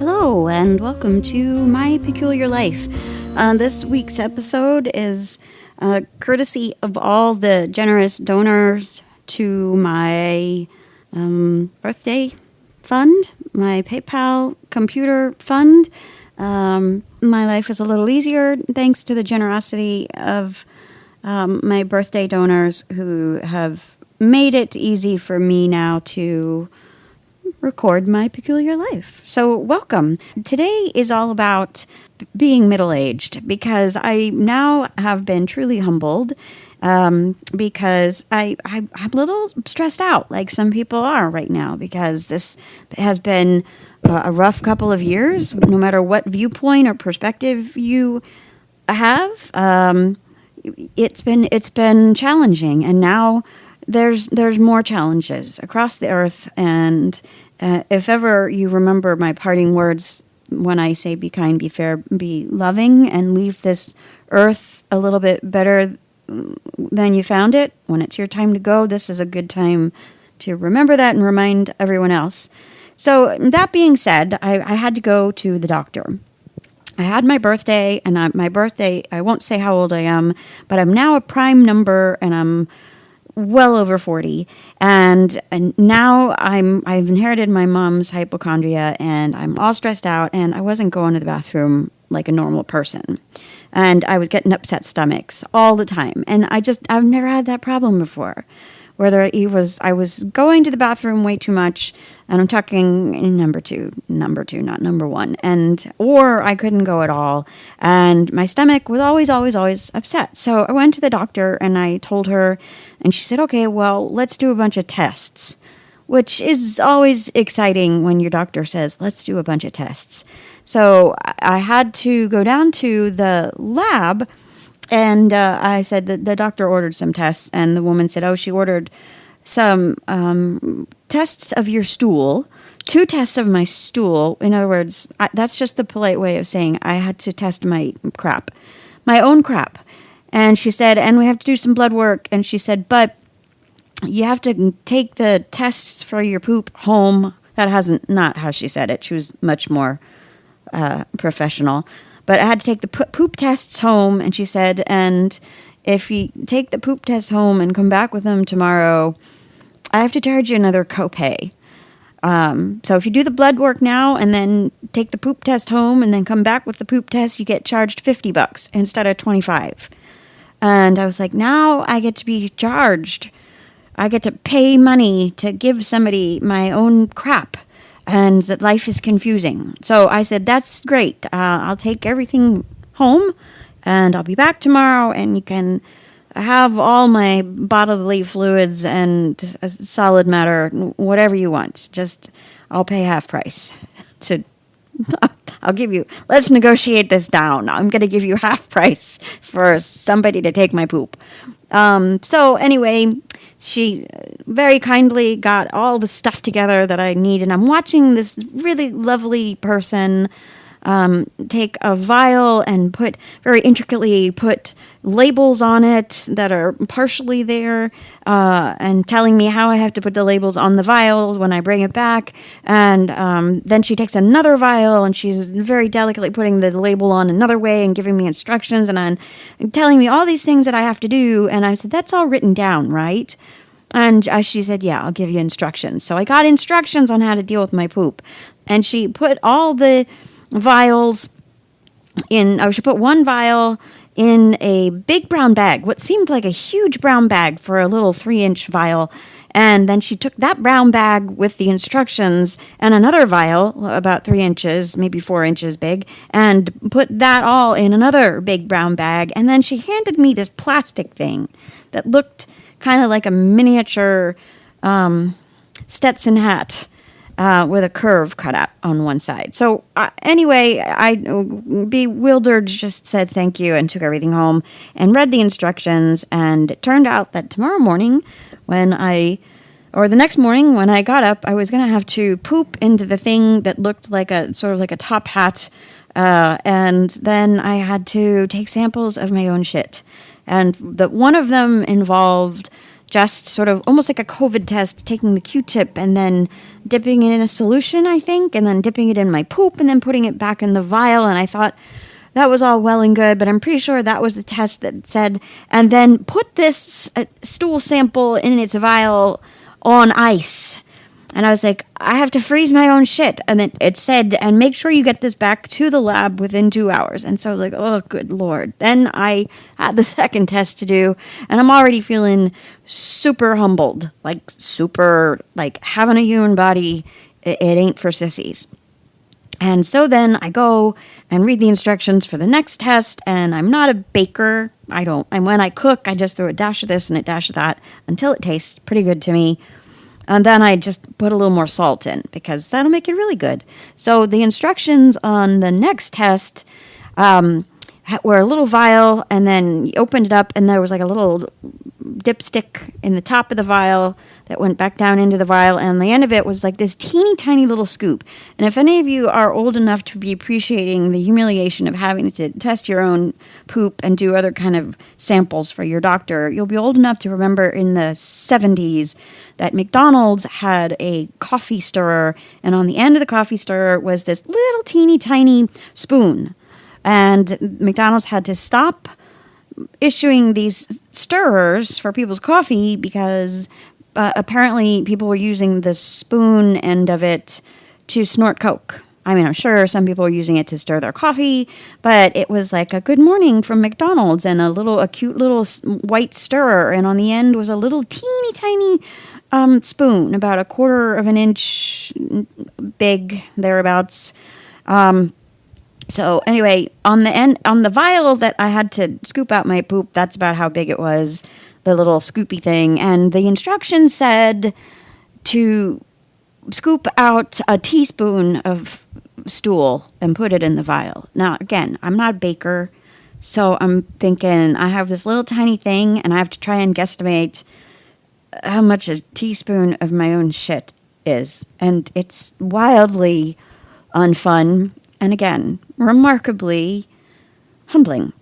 Hello, and welcome to My Peculiar Life. This week's episode is courtesy of all the generous donors to my birthday fund, my PayPal computer fund. My life is a little easier thanks to the generosity of my birthday donors who have made it easy for me now to record my peculiar life. So welcome. Today is all about being middle-aged because I now have been truly humbled because I'm a little stressed out like some people are right now because this has been a rough couple of years, no matter what viewpoint or perspective you have. It's been challenging, and now there's more challenges across the earth. And if ever you remember my parting words when I say be kind, be fair, be loving, and leave this earth a little bit better than you found it, when it's your time to go, this is a good time to remember that and remind everyone else. So that being said, I had to go to the doctor. I had my birthday, and I won't say how old I am, but I'm now a prime number, and I'm well over 40, and now I've inherited my mom's hypochondria, and I'm all stressed out, and I wasn't going to the bathroom like a normal person, and I was getting upset stomachs all the time, and I've never had that problem before. I was going to the bathroom way too much, and I'm talking number two, not number one, or I couldn't go at all, and my stomach was always upset. So I went to the doctor, and I told her, and she said, okay, well, let's do a bunch of tests, which is always exciting when your doctor says, let's do a bunch of tests. So I had to go down to the lab. And I said that the doctor ordered some tests, and the woman said, she ordered some tests of your stool, 2 tests of my stool. In other words, that's just the polite way of saying I had to test my own crap. And she said, and we have to do some blood work. And she said, but you have to take the tests for your poop home. Not how she said it. She was much more professional. But I had to take the poop tests home, and she said, and if you take the poop tests home and come back with them tomorrow, I have to charge you another copay. So if you do the blood work now and then take the poop test home and then come back with the poop test, you get charged $50 instead of $25. And I was like, now I get to be charged. I get to pay money to give somebody my own crap. And that life is confusing. So I said, that's great. I'll take everything home, and I'll be back tomorrow, and you can have all my bodily fluids and solid matter, whatever you want. Just, I'll pay half price. Let's negotiate this down. I'm going to give you half price for somebody to take my poop. So anyway, she very kindly got all the stuff together that I need, and I'm watching this really lovely person take a vial and very intricately put labels on it that are partially there, and telling me how I have to put the labels on the vial when I bring it back. And then she takes another vial, and she's very delicately putting the label on another way and giving me instructions and telling me all these things that I have to do. And I said, that's all written down, right? And she said, yeah, I'll give you instructions. So I got instructions on how to deal with my poop. And she put all the vials she put one vial in a big brown bag, what seemed like a huge brown bag for a little 3-inch vial. And then she took that brown bag with the instructions and another vial about 3 inches, maybe 4 inches big, and put that all in another big brown bag. And then she handed me this plastic thing that looked kind of like a miniature Stetson hat with a curve cut out on one side. So anyway, I, bewildered, just said thank you and took everything home and read the instructions. And it turned out that tomorrow morning the next morning when I got up, I was going to have to poop into the thing that looked like a sort of like a top hat. And then I had to take samples of my own shit. And one of them involved just sort of almost like a COVID test, taking the Q-tip and then dipping it in a solution, I think, and then dipping it in my poop and then putting it back in the vial. And I thought that was all well and good, but I'm pretty sure that was the test that said, and then put this stool sample in its vial on ice. And I was like, I have to freeze my own shit. And then it said, and make sure you get this back to the lab within 2 hours. And so I was like, oh, good Lord. Then I had the second test to do, and I'm already feeling super humbled, like super, like having a human body, it ain't for sissies. And so then I go and read the instructions for the next test, and I'm not a baker. And when I cook, I just throw a dash of this and a dash of that until it tastes pretty good to me. And then I just put a little more salt in because that'll make it really good. So the instructions on the next test were a little vial, and then you opened it up, and there was like a little dipstick in the top of the vial that went back down into the vial, and the end of it was like this teeny tiny little scoop. And if any of you are old enough to be appreciating the humiliation of having to test your own poop and do other kind of samples for your doctor, you'll be old enough to remember in the 70s that McDonald's had a coffee stirrer, and on the end of the coffee stirrer was this little teeny tiny spoon. And McDonald's had to stop issuing these stirrers for people's coffee because apparently people were using the spoon end of it to snort Coke. I mean, I'm sure some people were using it to stir their coffee, but it was like a good morning from McDonald's and a cute little white stirrer. And on the end was a little teeny tiny spoon, about 1/4 of an inch big, thereabouts. So anyway, on the vial that I had to scoop out my poop, that's about how big it was, the little scoopy thing. And the instructions said to scoop out a teaspoon of stool and put it in the vial. Now, again, I'm not a baker, so I'm thinking I have this little tiny thing, and I have to try and guesstimate how much a teaspoon of my own shit is. And it's wildly unfun. And again, remarkably humbling.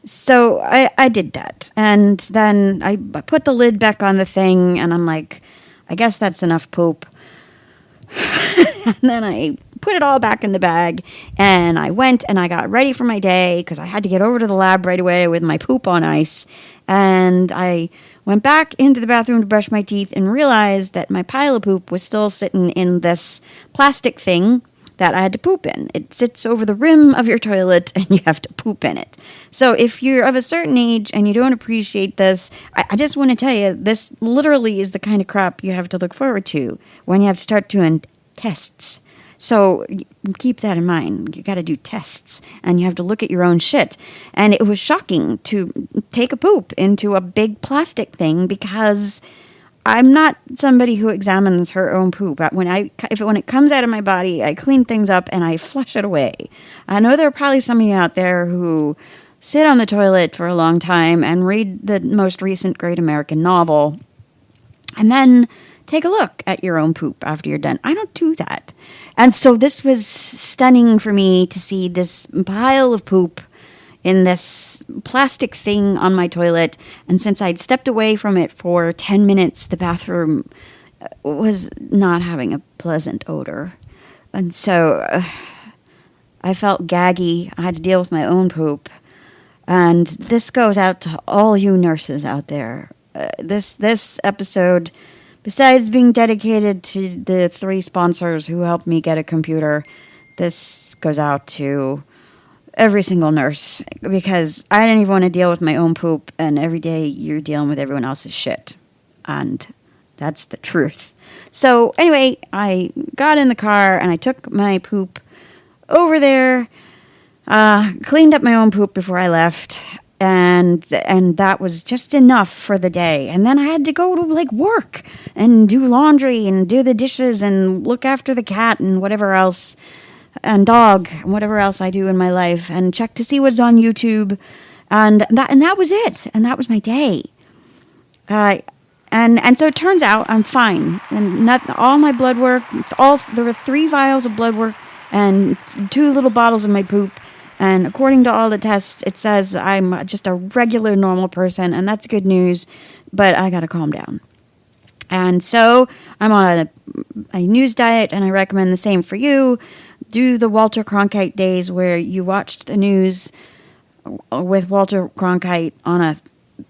So I did that. And then I put the lid back on the thing, and I'm like, I guess that's enough poop. And then I put it all back in the bag, and I went and I got ready for my day because I had to get over to the lab right away with my poop on ice. And I went back into the bathroom to brush my teeth and realized that my pile of poop was still sitting in this plastic thing that I had to poop in. It sits over the rim of your toilet, and you have to poop in it. So if you're of a certain age and you don't appreciate this, I just want to tell you, this literally is the kind of crap you have to look forward to when you have to start doing tests. So keep that in mind. You got to do tests, and you have to look at your own shit. And it was shocking to take a poop into a big plastic thing because I'm not somebody who examines her own poop. When it comes out of my body, I clean things up and I flush it away. I know there are probably some of you out there who sit on the toilet for a long time and read the most recent great American novel and then take a look at your own poop after you're done. I don't do that. And so this was stunning for me to see this pile of poop in this plastic thing on my toilet. And since I'd stepped away from it for 10 minutes, the bathroom was not having a pleasant odor. And so I felt gaggy. I had to deal with my own poop. And this goes out to all you nurses out there. This episode, besides being dedicated to the 3 sponsors who helped me get a computer, this goes out to every single nurse, because I didn't even want to deal with my own poop, and every day you're dealing with everyone else's shit. And that's the truth. So anyway, I got in the car and I took my poop over there, cleaned up my own poop before I left, and that was just enough for the day. And then I had to go to work and do laundry and do the dishes and look after the cat and whatever else, and dog and whatever else I do in my life, and check to see what's on YouTube, and that was it, and that was my day. And so it turns out I'm fine, and all my blood work, there were 3 vials of blood work and 2 little bottles of my poop, And according to all the tests, it says I'm just a regular, normal person, and that's good news, but I gotta calm down. And so I'm on a news diet, and I recommend the same for you. Do the Walter Cronkite days where you watched the news with Walter Cronkite on a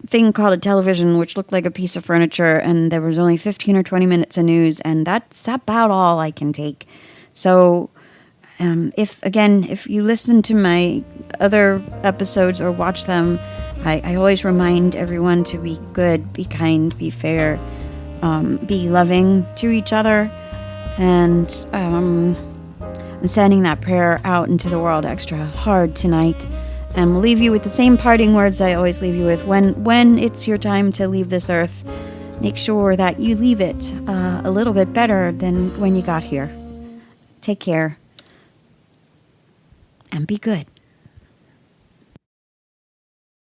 thing called a television, which looked like a piece of furniture, and there was only 15 or 20 minutes of news, and that's about all I can take. So if you listen to my other episodes or watch them, I always remind everyone to be good, be kind, be fair, be loving to each other, and I'm sending that prayer out into the world extra hard tonight. And we'll leave you with the same parting words I always leave you with. When it's your time to leave this earth, make sure that you leave it a little bit better than when you got here. Take care and be good.